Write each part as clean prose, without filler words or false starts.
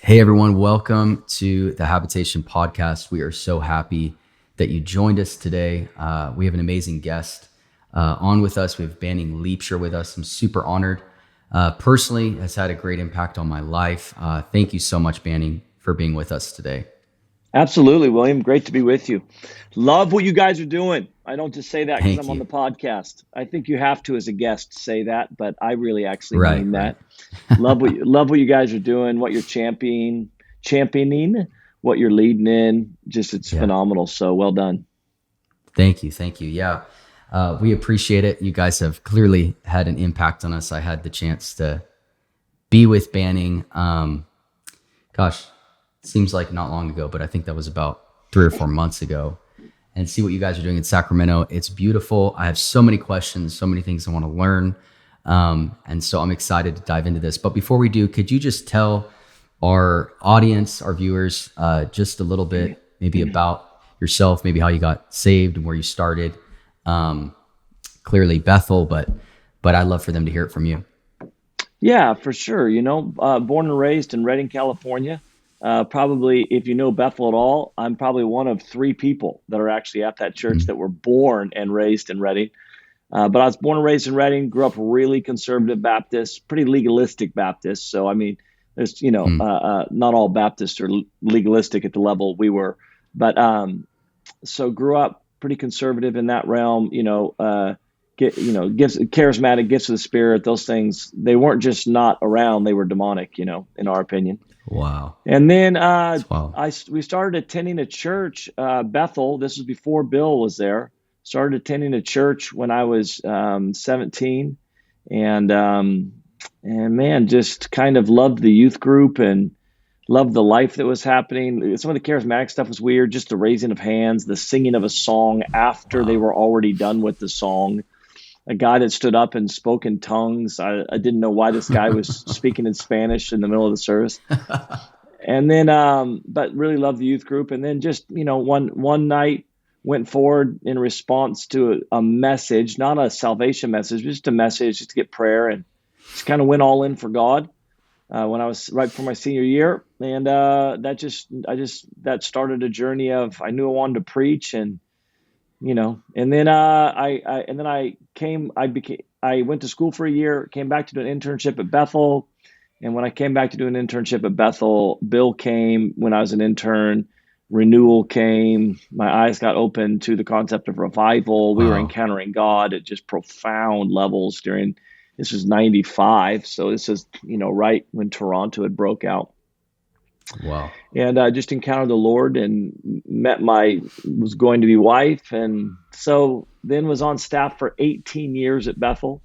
Hey everyone, welcome to the Habitation podcast. We are so happy that you joined us today. We have an amazing guest on with us. We have Banning Liebscher with us. I'm super honored. Personally, has had a great impact on my life. Thank you so much, Banning, for being with us today. Absolutely, William. Great to be with you. Love what you guys are doing. I don't just say that because Thank I'm on you. the podcast. I think you have to, as a guest, say that, but I really actually Right, mean right. that. Love what you guys are doing, what you're championing, what you're leading in. Just it's Yeah. phenomenal. So well done. Thank you. Thank you. Yeah. We appreciate it. You guys have clearly had an impact on us. I had the chance to be with Banning. Gosh, seems like not long ago, but I think that was about 3 or 4 months ago. And see what you guys are doing in Sacramento. It's beautiful. I have so many questions, so many things I want to learn. And so I'm excited to dive into this. But before we do, could you just tell our audience, our viewers, just a little bit maybe about yourself, maybe how you got saved and where you started? Clearly Bethel, but I'd love for them to hear it from you. Yeah, for sure. Born and raised in Redding, California. Probably, if you know Bethel at all, I'm probably one of three people that are actually at that church Mhm. that were born and raised in Redding. But I was born and raised in Redding, grew up really conservative Baptist, pretty legalistic Baptist. So, I mean, there's, Mm. not all Baptists are legalistic at the level we were. But so grew up pretty conservative in that realm, gifts, charismatic, gifts of the Spirit, those things, they weren't just not around, they were demonic, in our opinion. Wow. And then That's wild. we started attending a church, Bethel. This was before Bill was there. Started attending a church when I was 17, and and man, just kind of loved the youth group and loved the life that was happening. Some of the charismatic stuff was weird, just the raising of hands, the singing of a song after they Wow. were already done with the song. A guy that stood up and spoke in tongues. I didn't know why this guy was speaking in Spanish in the middle of the service. And then but really loved the youth group, and then just one night went forward in response to a message, not a salvation message, just a message, just to get prayer, and just kind of went all in for God when I was right before my senior year. And that started a journey of, I knew I wanted to preach, and and then I went to school for a year, came back to do an internship at Bethel. And when I came back to do an internship at Bethel, Bill came when I was an intern. Renewal came. My eyes got open to the concept of revival. We were Wow. encountering God at just profound levels during, this was 95. So this is, right when Toronto had broke out. Wow. And I just encountered the Lord and was going to be wife. And so then was on staff for 18 years at Bethel.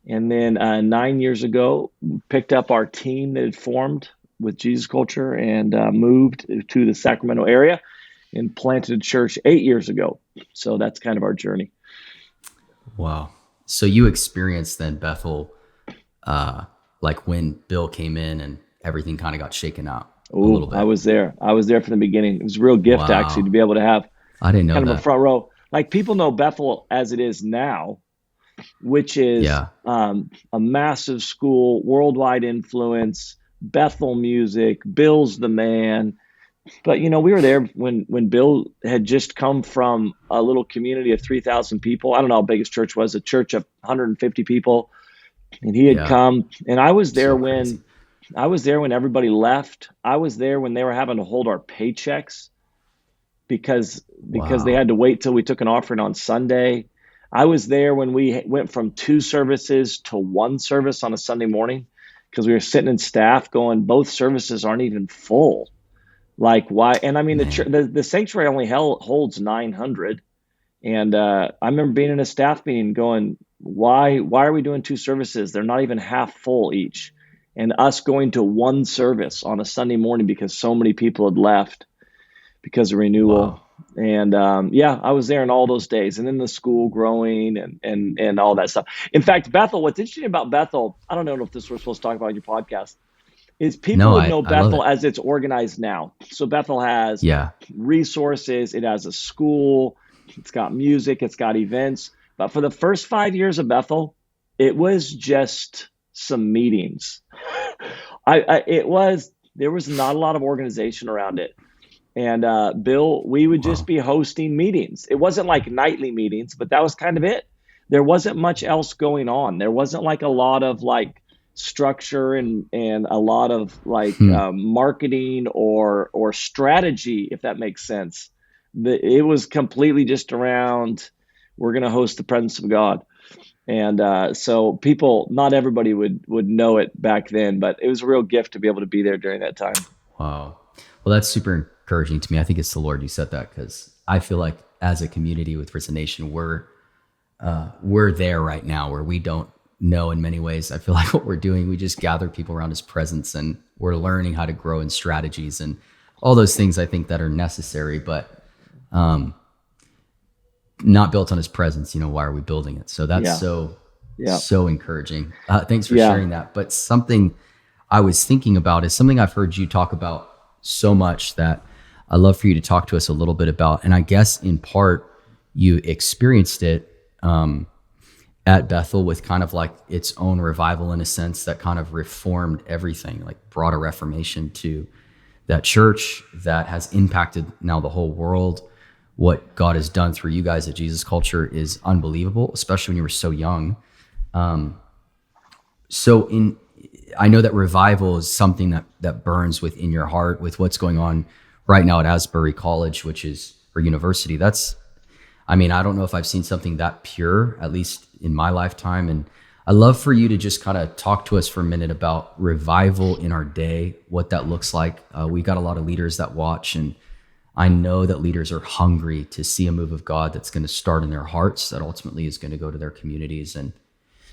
And then 9 years ago, picked up our team that had formed with Jesus Culture and moved to the Sacramento area and planted a church 8 years ago. So that's kind of our journey. Wow. So you experienced then Bethel, like when Bill came in and everything kind of got shaken out a little Oh, I bit. was there. I was there from the beginning. It was a real gift, actually, to Wow. be able to have I didn't know kind of a that. front row. Like, people know Bethel as it is now, which is Yeah. a massive school, worldwide influence, Bethel music, Bill's the man. But we were there when Bill had just come from a little community of 3,000 people. I don't know how big his church was, a church of 150 people, and he had Yeah. come. And So crazy. I was there when everybody left. I was there when they were having to hold our paychecks because they Wow. had to wait till we took an offering on Sunday. I was there when we went from two services to one service on a Sunday morning because we were sitting in staff going, both services aren't even full. Like, why? And I mean, Man. the sanctuary only holds 900. And I remember being in a staff meeting going, why are we doing two services? They're not even half full each. And us going to one service on a Sunday morning because so many people had left because of renewal. Wow. And yeah, I was there in all those days, and then the school growing and all that stuff. In fact, Bethel, what's interesting about Bethel, I don't know if this we're supposed to talk about on your podcast, is people No, would know I love Bethel it. as it's organized now. So Bethel has Yeah. resources, it has a school, it's got music, it's got events. But for the first 5 years of Bethel, it was just some meetings. It was There was not a lot of organization around it. And Bill, we would just Wow. be hosting meetings. It wasn't like nightly meetings, but that was kind of it. There wasn't much else going on. There wasn't like a lot of like structure and a lot of like Hmm. marketing or strategy, if that makes sense. It was completely just around, we're going to host the presence of God. And so people, not everybody would know it back then, but it was a real gift to be able to be there during that time. Wow. Well, that's super encouraging to me. I think it's the Lord who said that, because I feel like as a community with Risen Nation, we're there right now where we don't know in many ways. I feel like what we're doing, we just gather people around His presence, and we're learning how to grow in strategies and all those things I think that are necessary, but not built on His presence. Why are we building it? So that's Yeah. so encouraging. Thanks for Yeah. sharing that. But something I was thinking about is something I've heard you talk about so much that I'd love for you to talk to us a little bit about. And I guess in part you experienced it at Bethel with kind of like its own revival in a sense that kind of reformed everything, like brought a reformation to that church that has impacted now the whole world. What God has done through you guys at Jesus Culture is unbelievable, especially when you were so young. I know that revival is something that burns within your heart with what's going on right now at Asbury College, or university. I don't know if I've seen something that pure, at least in my lifetime. And I'd love for you to just kind of talk to us for a minute about revival in our day, what that looks like. We got a lot of leaders that watch, and I know that leaders are hungry to see a move of God that's going to start in their hearts, that ultimately is going to go to their communities. And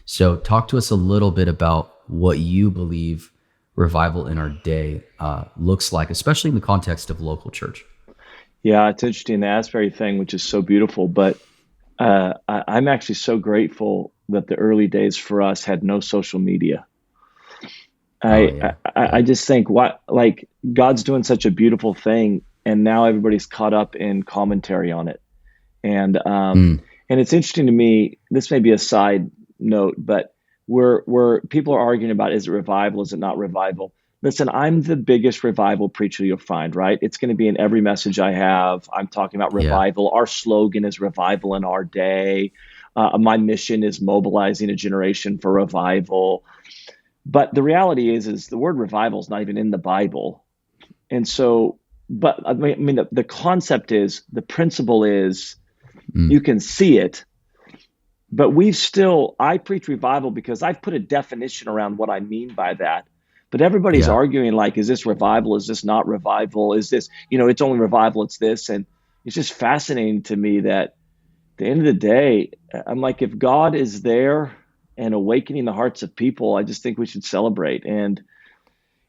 so talk to us a little bit about what you believe revival in our day looks like, especially in the context of local church. Yeah, it's interesting, the Asbury thing, which is so beautiful. But I'm actually so grateful that the early days for us had no social media. Oh, I, yeah. I just think what like God's doing such a beautiful thing, and now everybody's caught up in commentary on it. And Mm, and it's interesting to me. This may be a side note, but where people are arguing about, is it revival, is it not revival? Listen, I'm the biggest revival preacher you'll find, right? It's going to be in every message I have. I'm talking about yeah. revival. Our slogan is revival in our day. My mission is mobilizing a generation for revival. But the reality is the word revival is not even in the Bible. And so, but the concept is, the principle is, Mm, you can see it, but I preach revival because I've put a definition around what I mean by that. But everybody's yeah. arguing like, is this revival? Is this not revival? Is this, it's only revival, it's this. And it's just fascinating to me that at the end of the day, I'm like, if God is there and awakening the hearts of people, I just think we should celebrate. And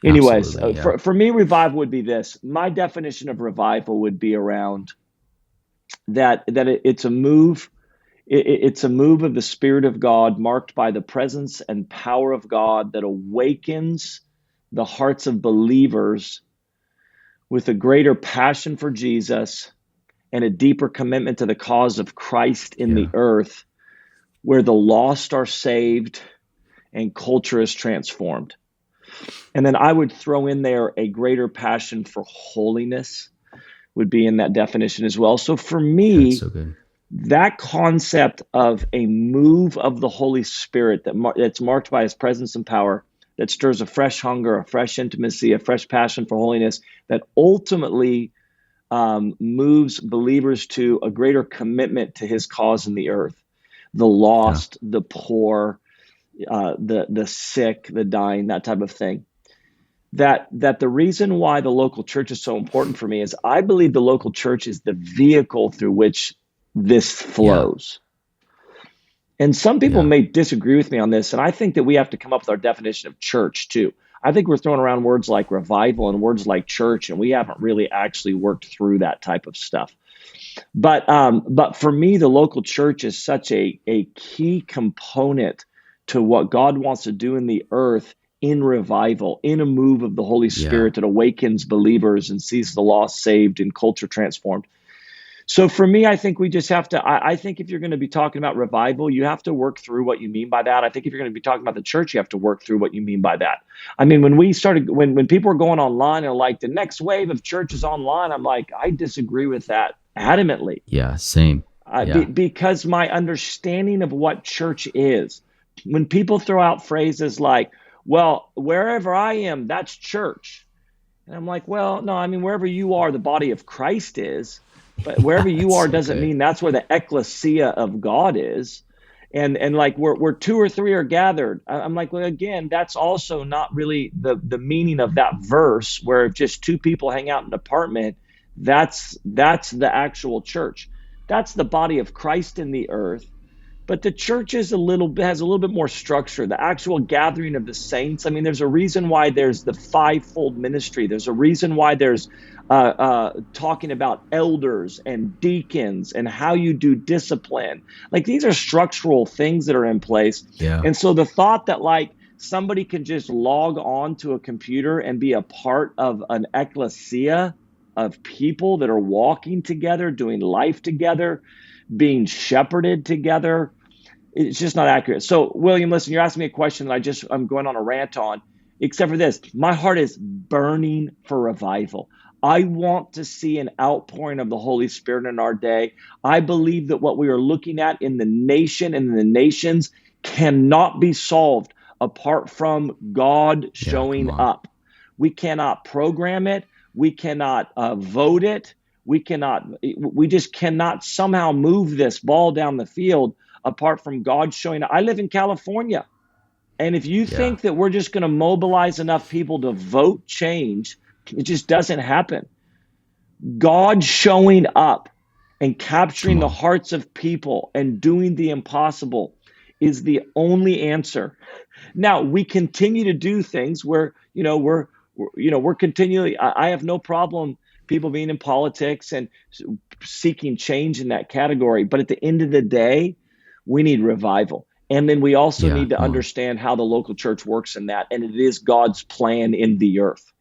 anyways, Absolutely. Yeah. for me, revival would be this. My definition of revival would be around it's a move. It's a move of the Spirit of God marked by the presence and power of God that awakens the hearts of believers with a greater passion for Jesus and a deeper commitment to the cause of Christ in the Yeah. earth, where the lost are saved and culture is transformed. And then I would throw in there a greater passion for holiness would be in that definition as well. So for That's me, so good. that concept of a move of the Holy Spirit that's marked by His presence and power, that stirs a fresh hunger, a fresh intimacy, a fresh passion for holiness, that ultimately moves believers to a greater commitment to His cause in the earth, the Yeah. lost, the poor, the sick, the dying, that type of thing. That the reason why the local church is so important for me is I believe the local church is the vehicle through which this Yeah. flows. And some people Yeah. may disagree with me on this, and I think that we have to come up with our definition of church too. I think we're throwing around words like revival and words like church, and we haven't really actually worked through that type of stuff. But for me, the local church is such a key component to what God wants to do in the earth in revival, in a move of the Holy Yeah. Spirit that awakens believers and sees the lost saved and culture transformed. So for me, I think we just have to, I think if you're going to be talking about revival, you have to work through what you mean by that. I think if you're going to be talking about the church, you have to work through what you mean by that. I mean, when people were going online and like the next wave of churches online, I'm like, I disagree with that adamantly. Yeah, same. Yeah. Because my understanding of what church is, when people throw out phrases like, well, wherever I am, that's church. And I'm like, well, no, I mean, wherever you are, the body of Christ is, but wherever you That's are so doesn't good. mean that's where the ecclesia of God is. And like where two or three are gathered, I'm like, well, again, that's also not really the meaning of that verse, where if just two people hang out in an apartment, that's the actual church. That's the body of Christ in the earth. But the church is has a little bit more structure. The actual gathering of the saints. I mean, there's a reason why there's the fivefold ministry. There's a reason why there's talking about elders and deacons and how you do discipline. Like these are structural things that are in place. Yeah. And so the thought that like somebody can just log on to a computer and be a part of an ecclesia of people that are walking together, doing life together, being shepherded together, it's just not accurate. So, William, listen, you're asking me a question that I'm going on a rant on, except for this. My heart is burning for revival. I want to see an outpouring of the Holy Spirit in our day. I believe that what we are looking at in the nation and in the nations cannot be solved apart from God Yeah. Come showing on. up. We cannot program it. We cannot vote it. We just cannot somehow move this ball down the field apart from God showing up. I live in California. And if you Yeah. think that we're just going to mobilize enough people to vote change, it just doesn't happen. God showing up and capturing Come the on. hearts of people and doing the impossible is the only answer. Now, we continue to do things where, we're continually, I have no problem people being in politics and seeking change in that category. But at the end of the day, we need revival. And then we also Yeah. need to Come on. understand how the local church works in that. And it is God's plan in the earth.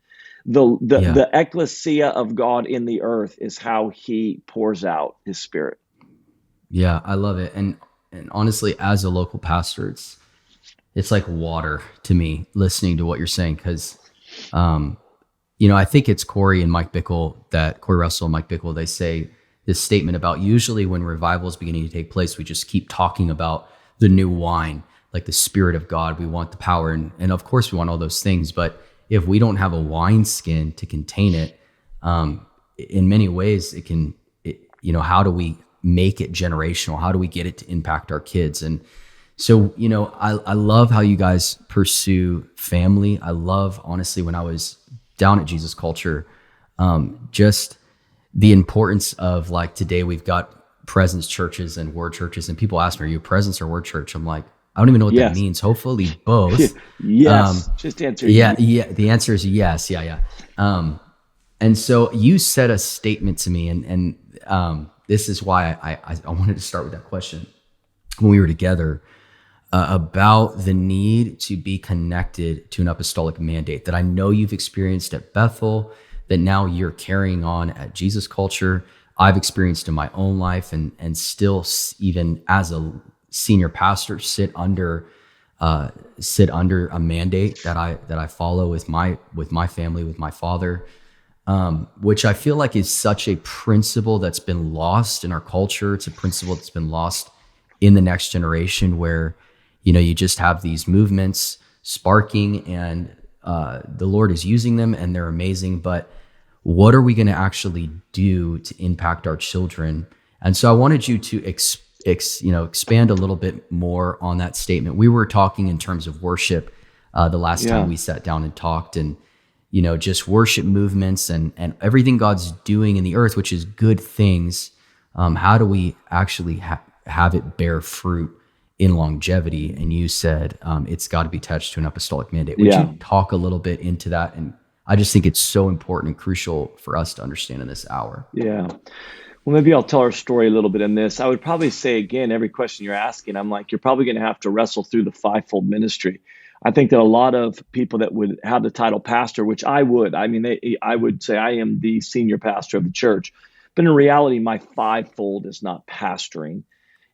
The Yeah. ecclesia of God in the earth is how he pours out his spirit. Yeah. I love it. And honestly, as a local pastor, it's like water to me listening to what you're saying. Cause, I think it's Corey Russell and Mike Bickle, they say this statement about usually when revival is beginning to take place, we just keep talking about the new wine, like the Spirit of God. We want the power. And of course we want all those things. But if we don't have a wineskin to contain it, in many ways how do we make it generational? How do we get it to impact our kids? And so, I love how you guys pursue family. I love, honestly, when I was down at Jesus Culture, just the importance of like today we've got presence churches and word churches, and people ask me, are you a presence or word church? I'm like, I don't even know what that Yes. means. Hopefully both. Yes. Just answer. Yeah. The answer is yes. Yeah. And so you said a statement to me, and this is why I wanted to start with that question when we were together. About the need to be connected to an apostolic mandate that I know you've experienced at Bethel, that now you're carrying on at Jesus Culture. I've experienced in my own life, and still, even as a senior pastor, sit under a mandate that I follow with my family, with my father, which I feel like is such a principle that's been lost in our culture. It's a principle that's been lost in the next generation, where you just have these movements sparking, and the Lord is using them and they're amazing. But what are we going to actually do to impact our children? And so I wanted you to expand a little bit more on that statement. We were talking in terms of worship the last time we sat down and talked, and just worship movements and everything God's doing in the earth, which is good things. How do we actually have it bear fruit in longevity? And you said it's got to be attached to an apostolic mandate. Would you talk a little bit into that? And I just think it's so important and crucial for us to understand in this hour. Yeah. Well, maybe I'll tell our story a little bit in this. I would probably say, again, every question you're asking, I'm like, you're probably going to have to wrestle through the fivefold ministry. I think that a lot of people that would have the title pastor, which I would, I mean, I would say I am the senior pastor of the church. But in reality, my fivefold is not pastoring.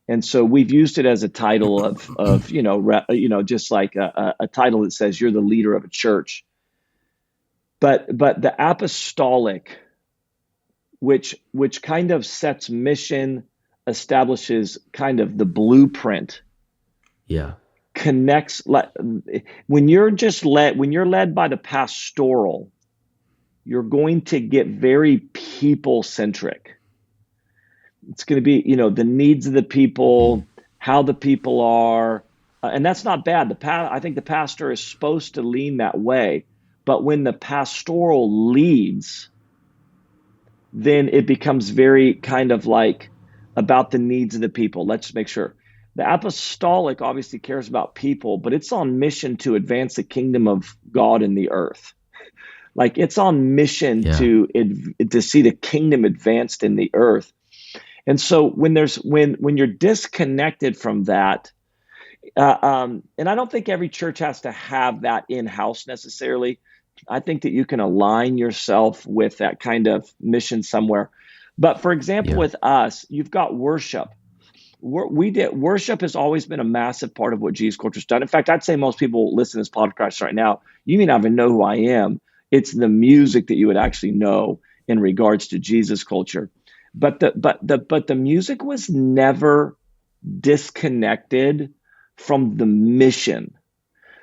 And so we've used it as a title of just like a title that says you're the leader of a church. But the apostolic, which kind of sets mission, establishes kind of the blueprint. Yeah. Connects. When you're led by the pastoral, you're going to get very people centric. It's going to be, the needs of the people, how the people are, and that's not bad. I think the pastor is supposed to lean that way, but when the pastoral leads, then it becomes very kind of like about the needs of the people. Let's make sure. The apostolic obviously cares about people, but it's on mission to advance the kingdom of God in the earth. Like it's on mission to see the kingdom advanced in the earth. And so when you're disconnected from that, and I don't think every church has to have that in-house necessarily. I think that you can align yourself with that kind of mission somewhere. But for example, with us, you've got worship. Worship has always been a massive part of what Jesus Culture's done. In fact, I'd say most people listen to this podcast right now, you may not even know who I am. It's the music that you would actually know in regards to Jesus Culture. But the music was never disconnected from the mission.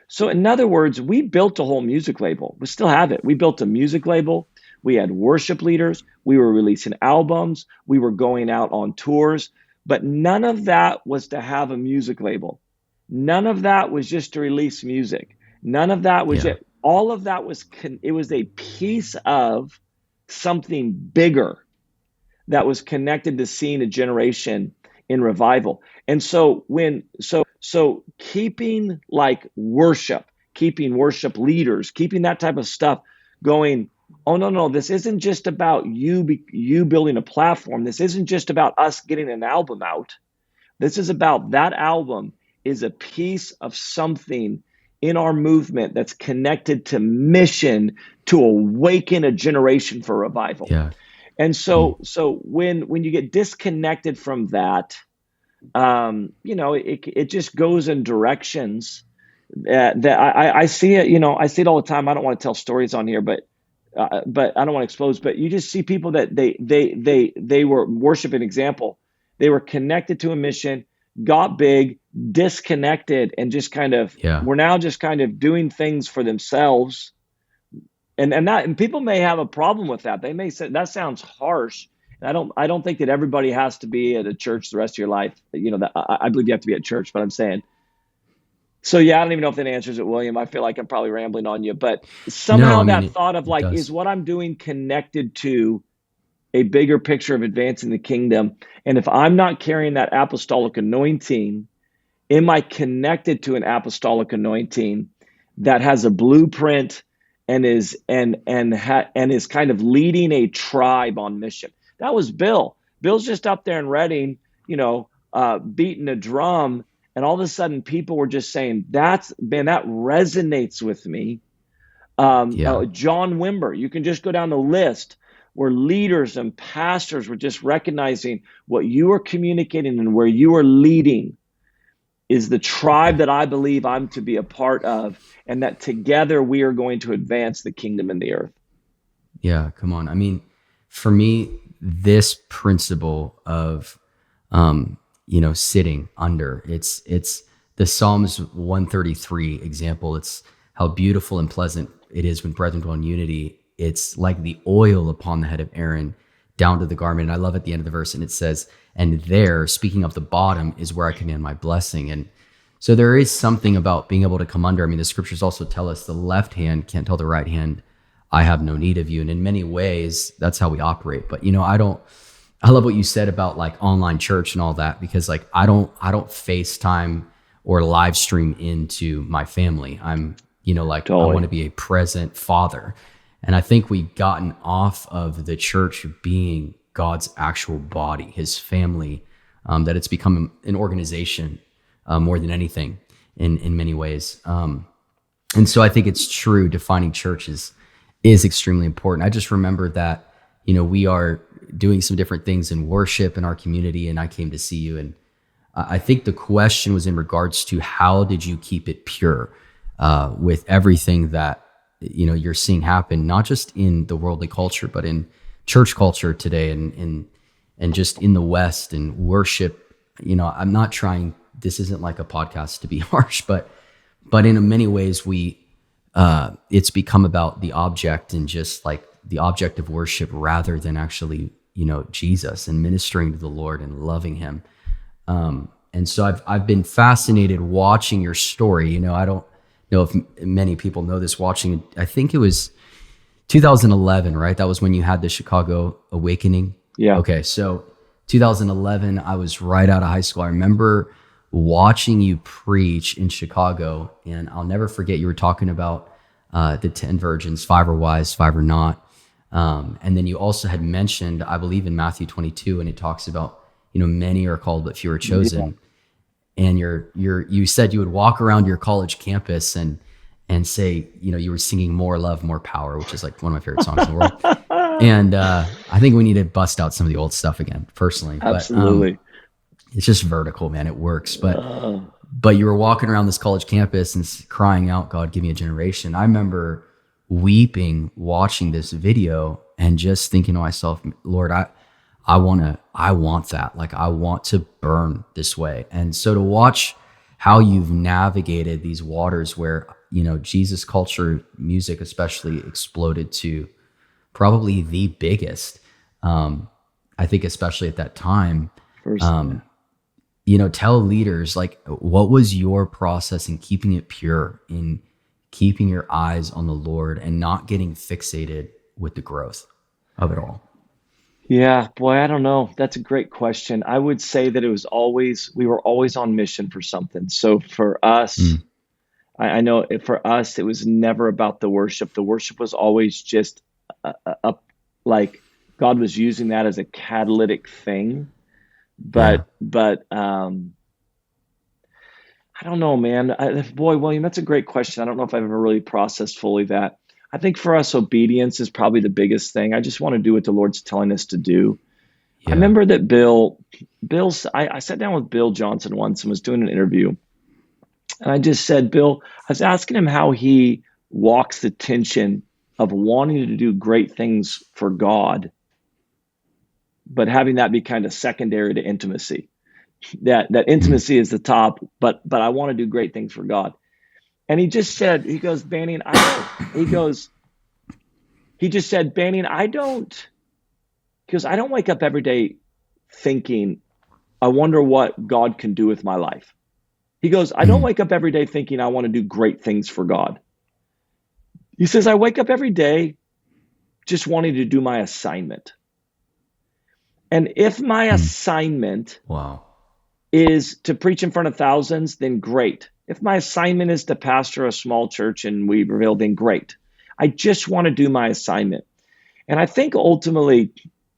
So in other words, we built a whole music label. We still have it. We built a music label. We had worship leaders. We were releasing albums. We were going out on tours. But none of that was to have a music label. None of that was just to release music. None of that was it. All of that was it was a piece of something bigger that was connected to seeing a generation in revival. And so so keeping like worship, keeping worship leaders, keeping that type of stuff going, oh, no, this isn't just about you building a platform. This isn't just about us getting an album out. This is about that album is a piece of something in our movement that's connected to mission to awaken a generation for revival. Yeah. And so when you get disconnected from that, it just goes in directions that I see it. I see it all the time. I don't want to tell stories on here, but I don't want to expose. But you just see people that they were worshiping. Example, they were connected to a mission, got big, disconnected, and just kind of were now just kind of doing things for themselves. And people may have a problem with that. They may say that sounds harsh. I don't think that everybody has to be at a church the rest of your life. I believe you have to be at church, but I'm saying. So I don't even know if that answers it, William. I feel like I'm probably rambling on you, but somehow thought of like, is what I'm doing connected to a bigger picture of advancing the kingdom? And if I'm not carrying that apostolic anointing, am I connected to an apostolic anointing that has a blueprint and is kind of leading a tribe on mission? That was Bill. Bill's just up there in Reading, beating a drum, and all of a sudden people were just saying, that resonates with me. John Wimber, you can just go down the list where leaders and pastors were just recognizing what you are communicating and where you are leading is the tribe that I believe I'm to be a part of, and that together we are going to advance the kingdom in the earth. Yeah, come on. I mean, for me, this principle of, sitting under, it's the Psalms 133 example. It's how beautiful and pleasant it is when brethren dwell in unity. It's like the oil upon the head of Aaron down to the garment. And I love at the end of the verse, and it says, and there, speaking of the bottom, is where I command my blessing. And so there is something about being able to come under. I mean, the scriptures also tell us the left hand can't tell the right hand, I have no need of you. And in many ways, that's how we operate. But, I love what you said about like online church and all that, because like, I don't FaceTime or live stream into my family. I'm, totally. I want to be a present father. And I think we've gotten off of the church being God's actual body, his family, that it's become an organization more than anything in many ways. And so I think it's true, defining church is extremely important. I just remember that, we are doing some different things in worship in our community, and I came to see you. And I think the question was in regards to how did you keep it pure with everything that you're seeing happen, not just in the worldly culture, but in church culture today, and just in the West and worship. I'm not trying. This isn't like a podcast to be harsh, but in many ways it's become about the object and just like the object of worship rather than actually Jesus and ministering to the Lord and loving Him. And so I've been fascinated watching your story. I don't know if many people know this watching. I think it was 2011, right? That was when you had the Chicago Awakening. Yeah. Okay. So 2011, I was right out of high school. I remember watching you preach in Chicago, and I'll never forget you were talking about the 10 virgins, 5 are wise, 5 are not. And then you also had mentioned, I believe in Matthew 22, and it talks about, many are called, but few are chosen. Yeah. And you said you would walk around your college campus and say, you were singing More Love, More Power, which is like one of my favorite songs in the world. And I think we need to bust out some of the old stuff again, personally. Absolutely. But it's just vertical, man. It works. But you were walking around this college campus and crying out, God, give me a generation. I remember weeping watching this video and just thinking to myself, Lord, I want that. Like, I want to burn this way. And so to watch how you've navigated these waters where, Jesus culture, music especially, exploded to probably the biggest, I think, especially at that time. Tell leaders, like, what was your process in keeping it pure, in keeping your eyes on the Lord and not getting fixated with the growth of it all? Yeah, boy, I don't know. That's a great question. I would say that we were always on mission for something. So for us, I know for us, it was never about the worship. The worship was always just like God was using that as a catalytic thing. But I don't know, man. Boy, William, that's a great question. I don't know if I've ever really processed fully that. I think for us, obedience is probably the biggest thing. I just want to do what the Lord's telling us to do. Yeah. I remember that I sat down with Bill Johnson once and was doing an interview. And I just said, Bill, I was asking him how he walks the tension of wanting to do great things for God, but having that be kind of secondary to intimacy. That intimacy is the top, but I want to do great things for God. And he just said, he goes, Banning, he just said, Banning, I don't wake up every day thinking, I wonder what God can do with my life. He goes, I don't wake up every day thinking I want to do great things for God. He says, I wake up every day just wanting to do my assignment. And if my assignment is to preach in front of thousands, then great. If my assignment is to pastor a small church in Weaverville, then great. I just want to do my assignment. And I think ultimately,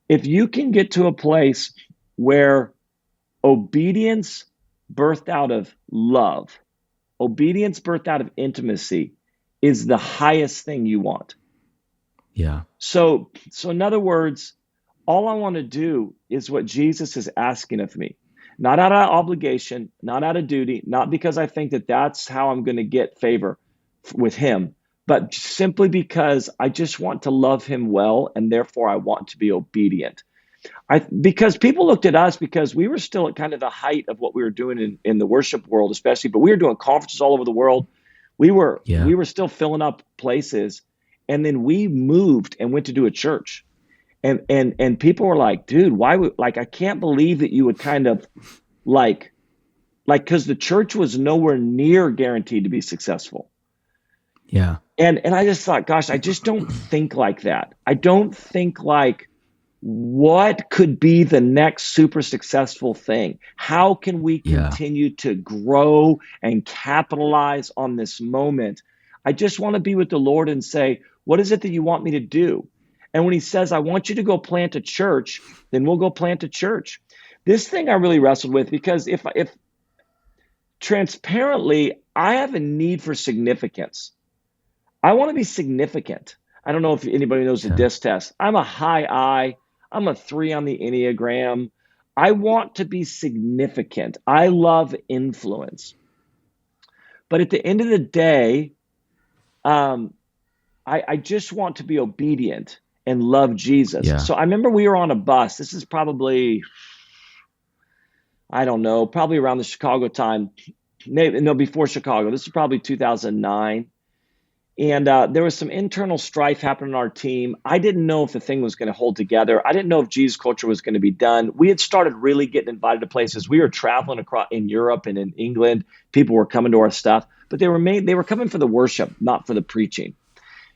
if you can get to a place where obedience birthed out of love, obedience birthed out of intimacy is the highest thing you want. Yeah. So in other words, all I want to do is what Jesus is asking of me. Not out of obligation, not out of duty, not because I think that that's how I'm going to get favor with Him, but simply because I just want to love Him well, and therefore I want to be obedient. Because people looked at us because we were still at kind of the height of what we were doing in the worship world, especially, but we were doing conferences all over the world. We were still filling up places, and then we moved and went to do a church. And people were like, dude, why would, like, I can't believe that you would kind of like, because the church was nowhere near guaranteed to be successful. Yeah. And I just thought, gosh, I just don't think like that. I don't think like, what could be the next super successful thing? How can we continue to grow and capitalize on this moment? I just want to be with the Lord and say, what is it that you want me to do? And when He says, I want you to go plant a church, then we'll go plant a church. This thing I really wrestled with, because if transparently, I have a need for significance. I want to be significant. I don't know if anybody knows the DISC test. I'm a high I. I'm a 3 on the Enneagram. I want to be significant. I love influence. But at the end of the day, um, I just want to be obedient and love Jesus. Yeah. So I remember we were on a bus. This is probably, I don't know, probably around the Chicago time. No, before Chicago. This is probably 2009. And there was some internal strife happening on our team. I didn't know if the thing was going to hold together. I didn't know if Jesus culture was going to be done. We had started really getting invited to places. We were traveling across in Europe and in England. People were coming to our stuff, but they were coming for the worship, not for the preaching.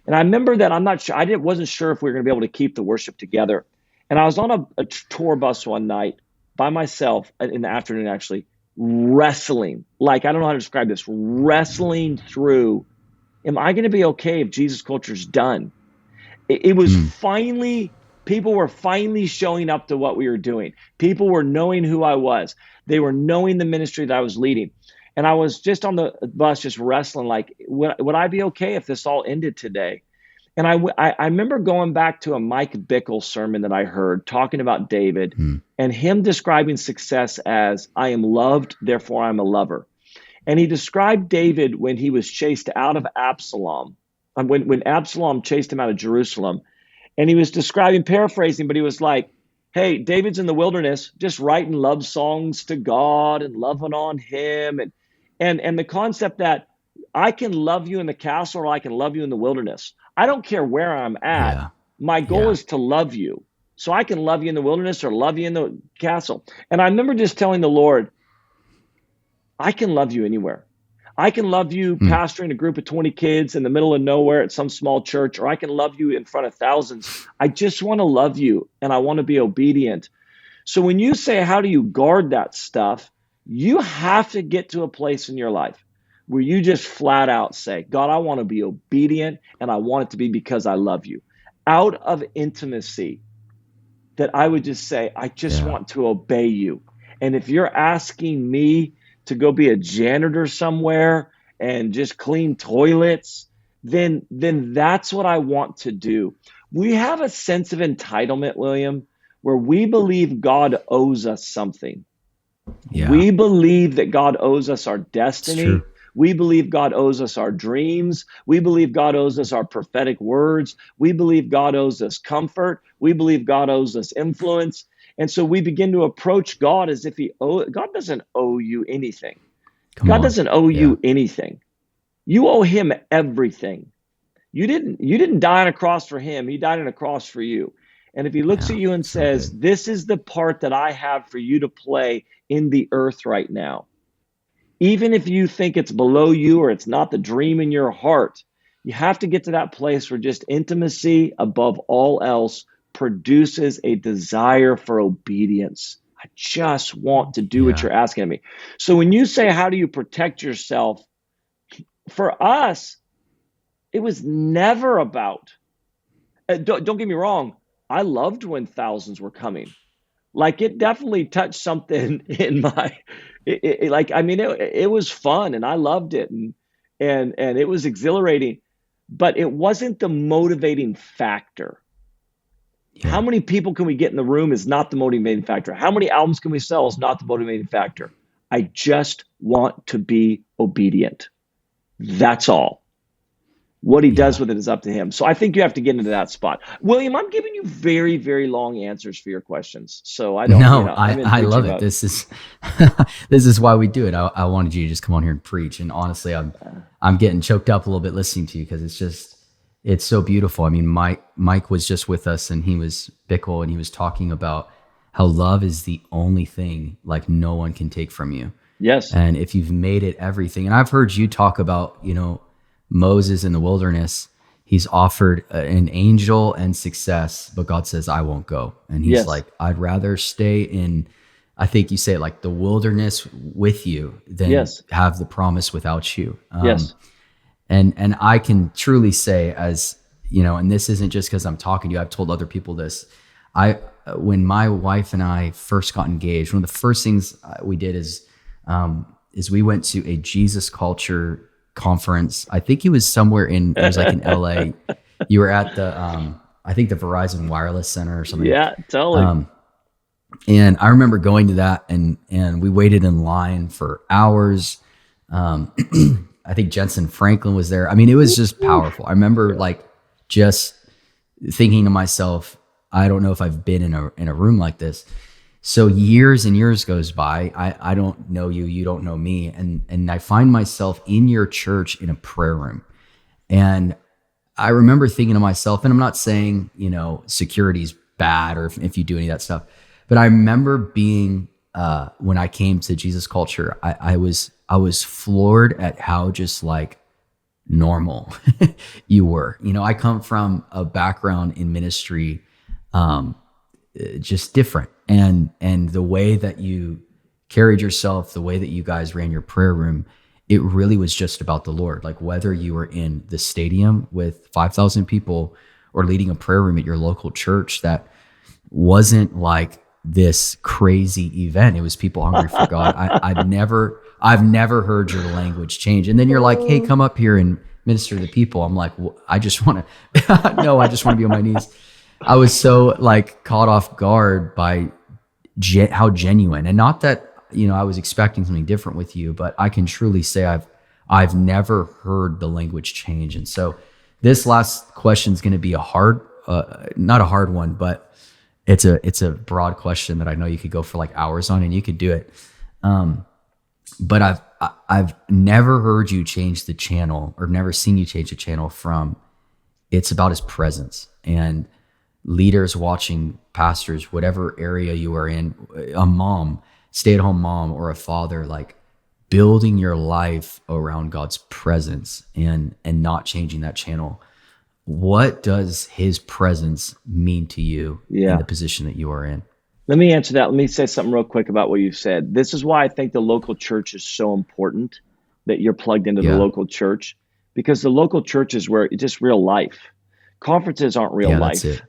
And I remember that I'm not sure. Wasn't sure if we were going to be able to keep the worship together. And I was on a tour bus one night by myself in the afternoon, actually wrestling. Like, I don't know how to describe this. Wrestling through. Am I going to be okay if Jesus culture's done? It was finally, people were finally showing up to what we were doing. People were knowing who I was. They were knowing the ministry that I was leading. And I was just on the bus, just wrestling, like, would I be okay if this all ended today? And I remember going back to a Mike Bickle sermon that I heard talking about David and him describing success as, I am loved, therefore I'm a lover. And he described David when he was chased out of Absalom, when Absalom chased him out of Jerusalem. And he was describing, paraphrasing, but he was like, hey, David's in the wilderness, just writing love songs to God and loving on him. And the concept that I can love you in the castle or I can love you in the wilderness. I don't care where I'm at. Yeah. My goal is to love you. So I can love you in the wilderness or love you in the castle. And I remember just telling the Lord, I can love you anywhere. I can love you pastoring a group of 20 kids in the middle of nowhere at some small church, or I can love you in front of thousands. I just want to love you and I want to be obedient. So when you say, how do you guard that stuff? You have to get to a place in your life where you just flat out say, God, I want to be obedient and I want it to be because I love you. Out of intimacy, that I would just say, I just want to obey you. And if you're asking me to go be a janitor somewhere and just clean toilets, then that's what I want to do. We have a sense of entitlement, William, where we believe God owes us something. Yeah. We believe that God owes us our destiny. We believe God owes us our dreams. We believe God owes us our prophetic words. We believe God owes us comfort. We believe God owes us influence. And so we begin to approach God as if God doesn't owe you anything. God doesn't owe you anything. You owe him everything. You didn't die on a cross for him. He died on a cross for you. And if he looks at you and says, this is the part that I have for you to play in the earth right now, even if you think it's below you or it's not the dream in your heart, you have to get to that place where just intimacy above all else produces a desire for obedience. I just want to do what you're asking of me. So when you say, how do you protect yourself? For us, it was never about, don't get me wrong, I loved when thousands were coming. Like, it definitely touched something in my, it was fun and I loved it and it was exhilarating, but it wasn't the motivating factor. Yeah. How many people can we get in the room is not the motivating factor. How many albums can we sell is not the motivating factor. I just want to be obedient. That's all. What he does with it is up to him. So I think you have to get into that spot. William, I'm giving you very, very long answers for your questions. So I don't know. I love it. This is this is why we do it. I wanted you to just come on here and preach. And honestly, I'm getting choked up a little bit listening to you because it's so beautiful. I mean, Mike was just with us and he was Bickle and he was talking about how love is the only thing like no one can take from you. Yes. And if you've made it everything, and I've heard you talk about, Moses in the wilderness, he's offered an angel and success, but God says, I won't go. And he's like, I'd rather stay in, I think you say it like the wilderness with you than have the promise without you. And I can truly say as, and this isn't just because I'm talking to you, I've told other people this. When my wife and I first got engaged, one of the first things we did is we went to a Jesus culture conference. I think it was somewhere it was like in LA. You were at the I think the Verizon Wireless Center or something. Yeah, totally. And I remember going to that, and we waited in line for hours. I think Jensen Franklin was there. I mean, it was just powerful. I remember like just thinking to myself, I don't know if I've been in a room like this. So years and years goes by. I don't know you, you don't know me, and I find myself in your church in a prayer room. And I remember thinking to myself, and I'm not saying, security's bad or if you do any of that stuff, but I remember being when I came to Jesus Culture, I was floored at how just like normal you were. I come from a background in ministry, just different, and the way that you carried yourself, the way that you guys ran your prayer room, it really was just about the Lord. Like whether you were in the stadium with 5,000 people or leading a prayer room at your local church that wasn't like this crazy event. It was people hungry for God. I've never heard your language change. And then you're like, hey, come up here and minister to the people. I'm like, well, I just want to, no, I just want to be on my knees. I was so like caught off guard by how genuine, and not that, I was expecting something different with you, but I can truly say I've never heard the language change. And so this last question is going to be a hard, not a hard one, but it's a broad question that I know you could go for like hours on, and you could do it. But I've never heard you change the channel, or never seen you change the channel from it's about his presence, and leaders watching, pastors, whatever area you are in, a mom, stay-at-home mom, or a father, like building your life around God's presence and not changing that channel. What does his presence mean to you in the position that you are in? Let me answer that. Let me say something real quick about what you've said. This is why I think the local church is so important, that you're plugged into the local church, because the local church is where it's just real life. Conferences aren't real life. That's it.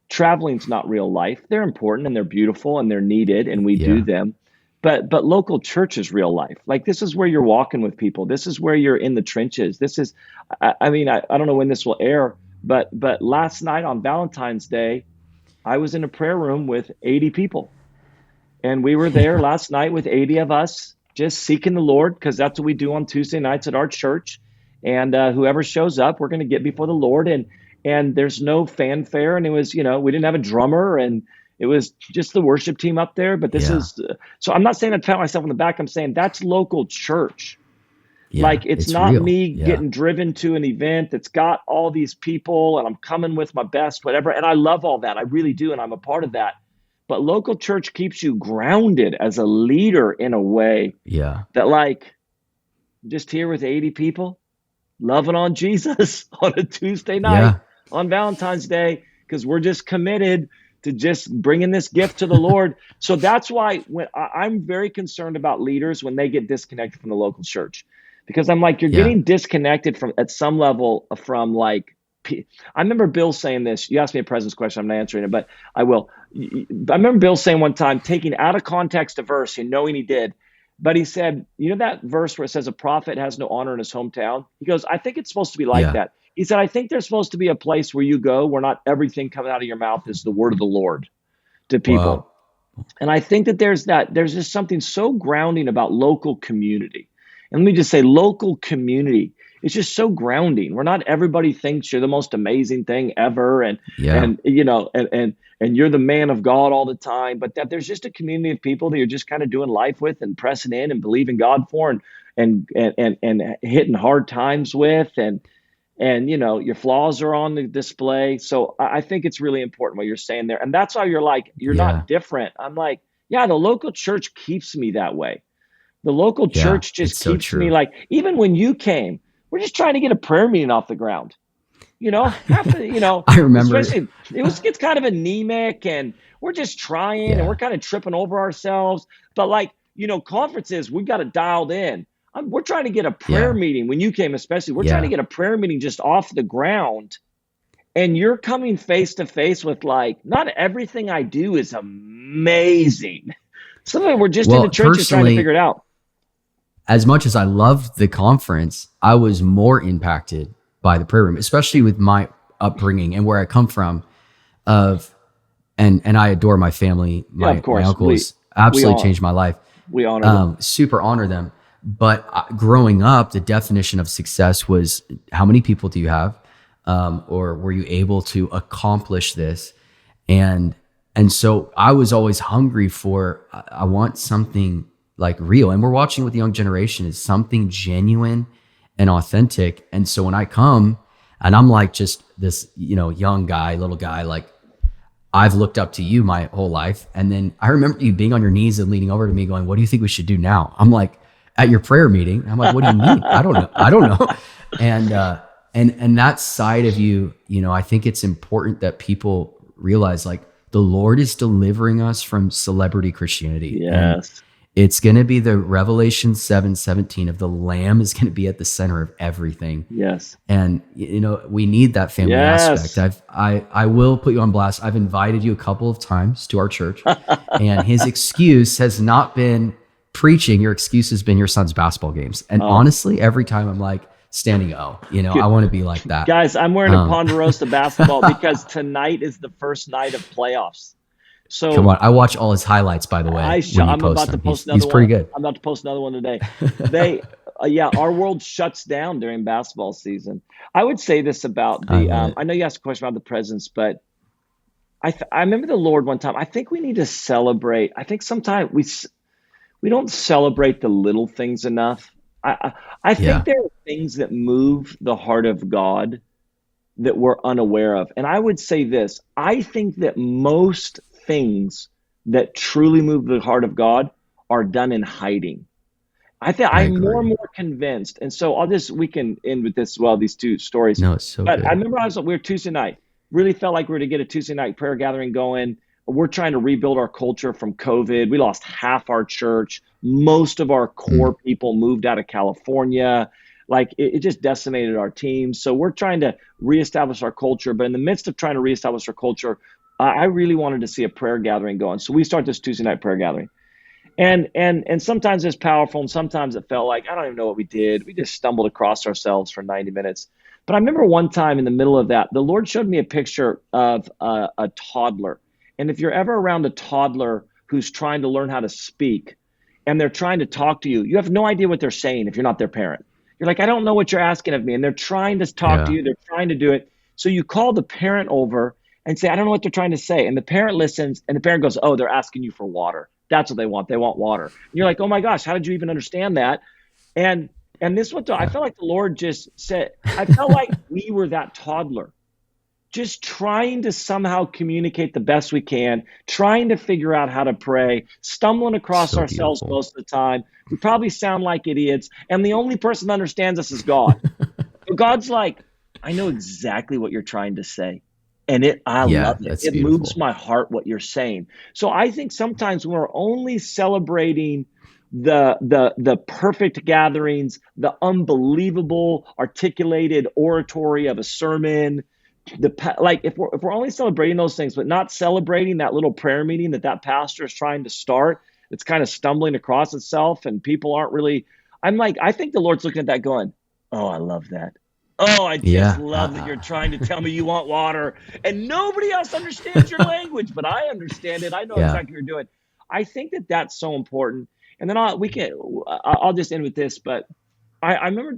Traveling's not real life. They're important and they're beautiful and they're needed, and we do them. But local church is real life. Like this is where you're walking with people. This is where you're in the trenches. This is, I mean, I don't know when this will air, but last night on Valentine's Day, I was in a prayer room with 80 people. And we were there last night with 80 of us, just seeking the Lord, because that's what we do on Tuesday nights at our church. And whoever shows up, we're going to get before the Lord. And there's no fanfare. And it was, we didn't have a drummer, and it was just the worship team up there. But this is, so I'm not saying I pat myself on the back. I'm saying that's local church. Like it's not real. Me getting driven to an event that's got all these people and I'm coming with my best, whatever. And I love all that. I really do. And I'm a part of that. But local church keeps you grounded as a leader in a way that like just here with 80 people loving on Jesus on a Tuesday night on Valentine's Day, because we're just committed to just bringing this gift to the Lord. So that's why when I'm very concerned about leaders when they get disconnected from the local church, because I'm like, you're getting disconnected from at some level from like, I remember Bill saying this. You asked me a presence question. I'm not answering it, but I will. I remember Bill saying one time, taking out of context a verse and knowing he did, but he said, that verse where it says a prophet has no honor in his hometown? He goes, I think it's supposed to be like that. He said, I think there's supposed to be a place where you go where not everything coming out of your mouth is the word of the Lord to people. Wow. And I think that there's just something so grounding about local community. And let me just say, local community, it's just so grounding, where not everybody thinks you're the most amazing thing ever. And you're the man of God all the time, but that there's just a community of people that you're just kind of doing life with and pressing in and believing God for and hitting hard times with, and your flaws are on the display. So I think it's really important what you're saying there. And that's how you're like, you're not different. I'm like, the local church keeps me that way. The local church just keeps me like, even when you came, we're just trying to get a prayer meeting off the ground. I remember it's kind of anemic, and we're just trying and we're kind of tripping over ourselves. But like, conferences, we've got it dialed in. We're trying to get a prayer meeting. When you came, especially, we're trying to get a prayer meeting just off the ground. And you're coming face to face with like, not everything I do is amazing. Some of it we're just in the trenches trying to figure it out. As much as I loved the conference, I was more impacted by the prayer room, especially with my upbringing and where I come from. of, and I adore my family. Yeah, of My course. uncle has We absolutely all changed my life. we honor them. Super honor them. But growing up, the definition of success was how many people do you have, or were you able to accomplish this? And so I was always hungry for. I want something like real, and we're watching with the young generation is something genuine and authentic. And so when I come, and I'm like just this, young guy, little guy, like I've looked up to you my whole life. And then I remember you being on your knees and leaning over to me going, what do you think we should do now? I'm like, at your prayer meeting. I'm like, what do you mean? I don't know. I don't know. And, that side of you, I think it's important that people realize like the Lord is delivering us from celebrity Christianity. And Yes. it's going to be the Revelation 7:17 of the Lamb is going to be at the center of everything. Yes. And we need that family Yes. aspect. I will put you on blast. I've invited you a couple of times to our church, and his excuse has not been preaching. Your excuse has been your son's basketball games. And honestly, every time I'm like standing, I want to be like that. Guys, I'm wearing a Ponderosa basketball because tonight is the first night of playoffs. So come on, I watch all his highlights. By the way, I'm about to post another one. He's pretty good. I'm about to post another one today. Our world shuts down during basketball season. I would say this about the. I know you asked a question about the presence, but I remember the Lord one time. I think we need to celebrate. I think sometimes we don't celebrate the little things enough. I think there are things that move the heart of God that we're unaware of. And I would say this, I think that most things that truly move the heart of God are done in hiding. I'm more and more convinced. And so we can end with this, these two stories. No, it's so but good. I remember we were Tuesday night, really felt like we were to get a Tuesday night prayer gathering going. We're trying to rebuild our culture from COVID. We lost half our church. Most of our core people moved out of California. Like it just decimated our team. So we're trying to reestablish our culture. But in the midst of trying to reestablish our culture, I really wanted to see a prayer gathering going. So we start this Tuesday night prayer gathering. And sometimes it's powerful, and sometimes it felt like, I don't even know what we did. We just stumbled across ourselves for 90 minutes. But I remember one time in the middle of that, the Lord showed me a picture of a toddler. And if you're ever around a toddler who's trying to learn how to speak and they're trying to talk to you, you have no idea what they're saying if you're not their parent. You're like, I don't know what you're asking of me. And they're trying to talk to you. They're trying to do it. So you call the parent over and say, I don't know what they're trying to say. And the parent listens, and the parent goes, oh, they're asking you for water. That's what they want. They want water. And you're like, oh my gosh, how did you even understand that? And this one, I felt like the Lord just said, I felt like we were that toddler, just trying to somehow communicate the best we can, trying to figure out how to pray, stumbling across ourselves most of the time. We probably sound like idiots. And the only person that understands us is God. So God's like, I know exactly what you're trying to say. And I love it. It moves my heart what you're saying. So I think sometimes when we're only celebrating the perfect gatherings, the unbelievable articulated oratory of a sermon, if we're only celebrating those things, but not celebrating that little prayer meeting that pastor is trying to start, it's kind of stumbling across itself, and people aren't really. I think the Lord's looking at that going, oh, I love that. Oh, I just love that you're trying to tell me you want water, and nobody else understands your language, but I understand it. I know exactly what you're doing. I think that that's so important. And then I'll just end with this, but I remember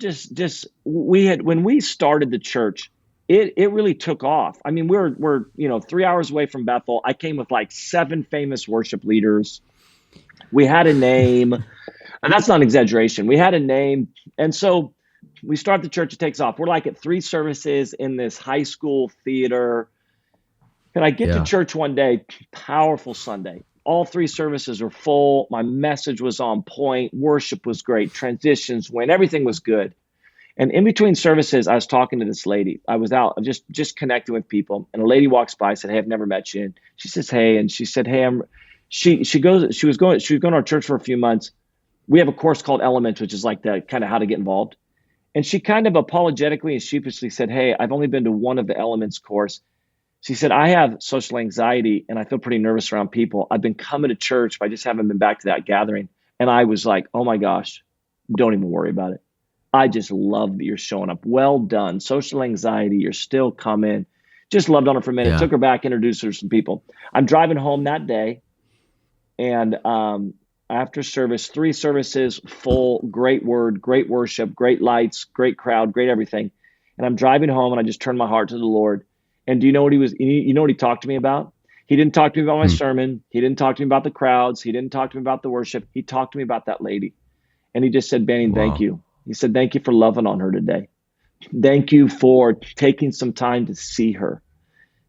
when we started the church, it really took off. I mean, we're 3 hours away from Bethel. I came with like 7 famous worship leaders. We had a name, and that's not an exaggeration. We had a name, and so we start the church, it takes off. We're like at 3 services in this high school theater. And I get to church one day, powerful Sunday. All 3 services were full. My message was on point. Worship was great. Transitions went. Everything was good. And in between services, I was talking to this lady. I was out just connecting with people. And a lady walks by, said, hey, I've never met you. And she says, hey. And she said, hey, she was going to our church for a few months. We have a course called Elements, which is like the kind of how to get involved. And she kind of apologetically and sheepishly said, hey, I've only been to one of the Elements course. She said, I have social anxiety and I feel pretty nervous around people. I've been coming to church, but I just haven't been back to that gathering. And I was like, oh my gosh, don't even worry about it. I just love that you're showing up. Well done. Social anxiety, you're still coming. Just loved on her for a minute. Yeah. Took her back, introduced her to some people. I'm driving home that day, and after service, 3 services, full, great word, great worship, great lights, great crowd, great everything. And I'm driving home, and I just turned my heart to the Lord. And do you know what you know what he talked to me about? He didn't talk to me about my sermon. He didn't talk to me about the crowds. He didn't talk to me about the worship. He talked to me about that lady. And he just said, Banning, thank you. He said, thank you for loving on her today. Thank you for taking some time to see her.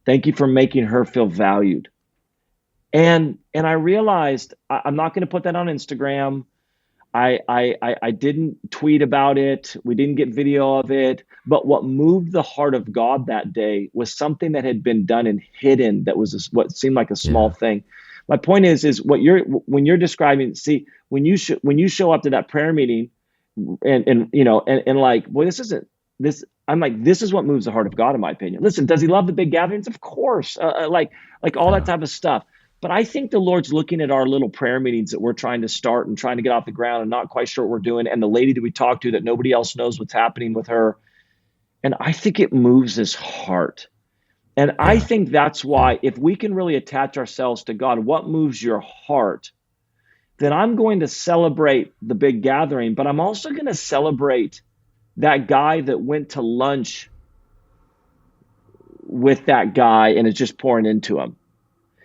Thank you for making her feel valued. And I realized I'm not going to put that on Instagram. I didn't tweet about it. We didn't get video of it. But what moved the heart of God that day was something that had been done and hidden. That was what seemed like a small thing. My point is when you're describing. See, when you show up to that prayer meeting, and like, boy, this isn't this. I'm like, this is what moves the heart of God, in my opinion. Listen, does he love the big gatherings? Of course, like all that type of stuff. But I think the Lord's looking at our little prayer meetings that we're trying to start and trying to get off the ground and not quite sure what we're doing. And the lady that we talk to that nobody else knows what's happening with her. And I think it moves his heart. And I think that's why if we can really attach ourselves to God, what moves your heart, then I'm going to celebrate the big gathering, but I'm also going to celebrate that guy that went to lunch with that guy and is just pouring into him.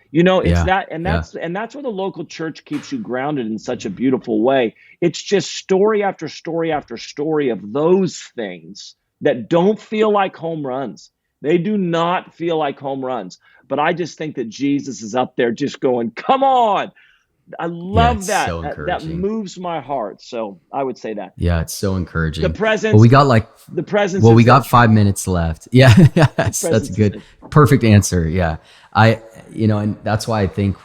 You know, it's that, and that's where the local church keeps you grounded in such a beautiful way. It's just story after story after story of those things that don't feel like home runs. They do not feel like home runs. But I just think that Jesus is up there just going, come on. I love that. So that moves my heart. So I would say that. Yeah, it's so encouraging. The presence. Well, we got the presence. Well, we got 5 minutes left. Yeah, yes, that's good. Perfect answer. Yeah, and that's why I think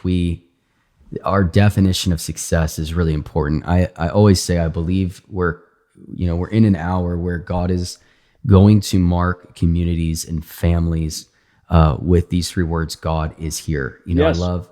our definition of success is really important. I always say I believe we're in an hour where God is going to mark communities and families with these 3 words: God is here. I love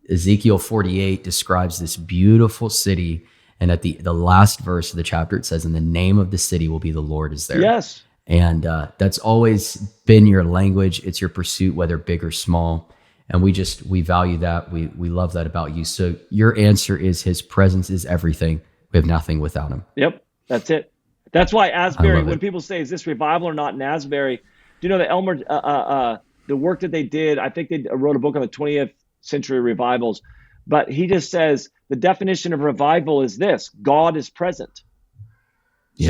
Ezekiel 48 describes this beautiful city, and at the last verse of the chapter, it says, "And the name of the city will be the Lord is there." Yes, and that's always been your language. It's your pursuit, whether big or small, and we value that. We love that about you. So your answer is His presence is everything. We have nothing without Him. Yep, that's it. That's why Asbury. When people say, "Is this revival or not?" in Asbury, do you know that Elmer, the work that they did? I think they wrote a book on the 20th century revivals, but he just says the definition of revival is this: God is present.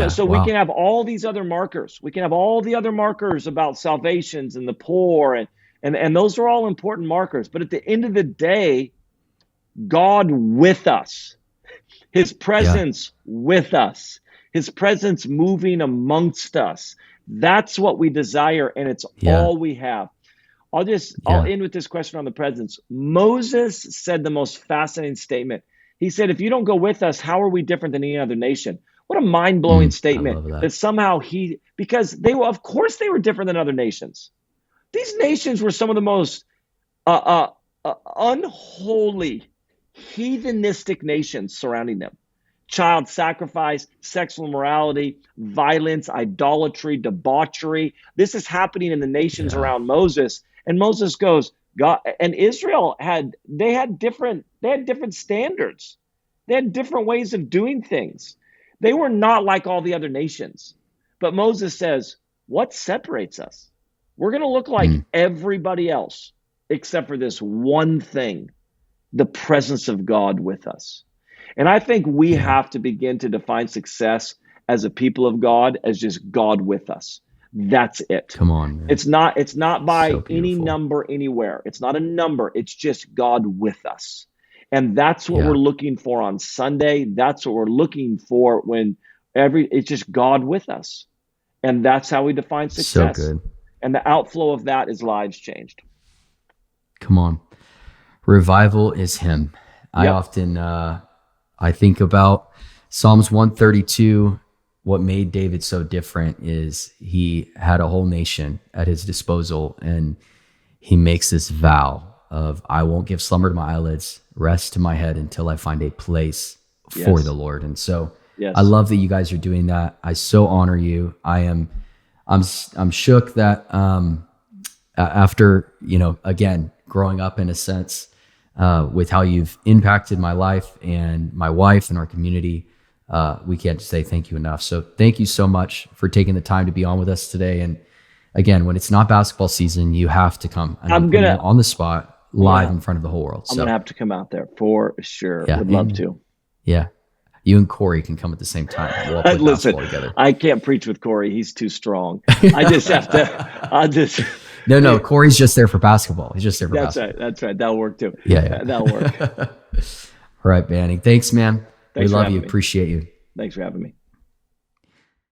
So we can have all these other markers. We can have all the other markers about salvations and the poor, and those are all important markers. But at the end of the day, God with us, His presence with us, His presence moving amongst us. That's what we desire, and it's all we have. I'll end with this question on the presence. Moses said the most fascinating statement. He said, if you don't go with us, how are we different than any other nation? What a mind-blowing statement that somehow because they were, of course they were different than other nations. These nations were some of the most unholy, heathenistic nations surrounding them. Child sacrifice, sexual immorality, violence, idolatry, debauchery. This is happening in the nations around Moses. And Moses goes, God, and Israel had different standards. They had different ways of doing things. They were not like all the other nations. But Moses says, what separates us? We're going to look like everybody else except for this one thing, the presence of God with us. And I think we have to begin to define success as a people of God as just God with us. That's it. Come on, man. It's not by any number anywhere. It's not a number. It's just God with us. And that's what we're looking for on Sunday. That's what we're looking for it's just God with us. And that's how we define success. So good. And the outflow of that is lives changed. Come on. Revival is Him. I often, I think about Psalms 132. What made David so different is he had a whole nation at his disposal, and he makes this vow of, I won't give slumber to my eyelids, rest to my head until I find a place for the Lord. And so I love that you guys are doing that. I so honor you. I'm shook that after, again, growing up in a sense, with how you've impacted my life and my wife and our community, we can't say thank you enough. So thank you so much for taking the time to be on with us today. And again, when it's not basketball season, you have to come. And I'm putting you on the spot live in front of the whole world. I'm going to have to come out there for sure. Yeah, would love to. Yeah. You and Corey can come at the same time. We'll all play basketball together. I can't preach with Corey. He's too strong. I just have to, No, Corey's just there for basketball. He's just there for basketball. That's right. That'll work too. Yeah. That'll work. All right, Banning. Thanks, man. Thanks we love you. Appreciate you. Thanks for having me.